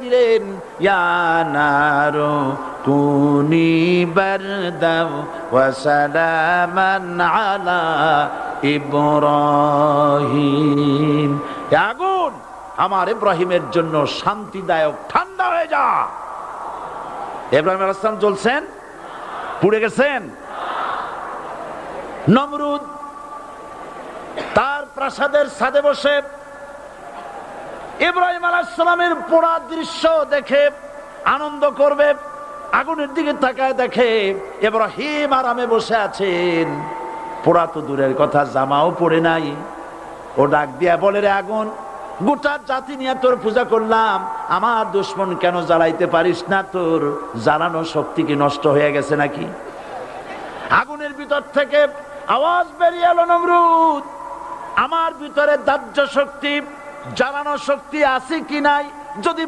দিলেন, ইয়া নারু কুনি বারদাও ওয়া সালামান আলা ইব্রাহিম। আগুন আমার ইব্রাহিমের জন্য শান্তিদায়ক, ঠান্ডা হয়ে যা। ইব্রাহিম আলাইহিস সালাম জ্বলছেন, পুড়ে গেছেন। নমরুদ তার প্রাসাদের ছাদে বসে ইব্রাহিম আলাইহিস সালামের পোড়া দৃশ্য দেখে আনন্দ করবে, আগুনের দিকে তাকায় দেখে ইব্রাহিম আরামে বসে আছেন। পোড়া তো দূরের কথা, জামাও পড়ে নাই। ও ডাক দিয়া বলে, রে আগুন, গোটা জাতি নিয়ে তোর পূজা করলাম, আমার দুশমন কেন জ্বালাইতে পারিস না? তোর জ্বালানো শক্তি কি নষ্ট হয়ে গেছে নাকি? আগুনের ভিতর থেকে আওয়াজ বেরিয়ে এলো, নমরুদ, আমার ভিতরে দাহ্য শক্তি, জ্বালানো শক্তি আছে কি নাই যদি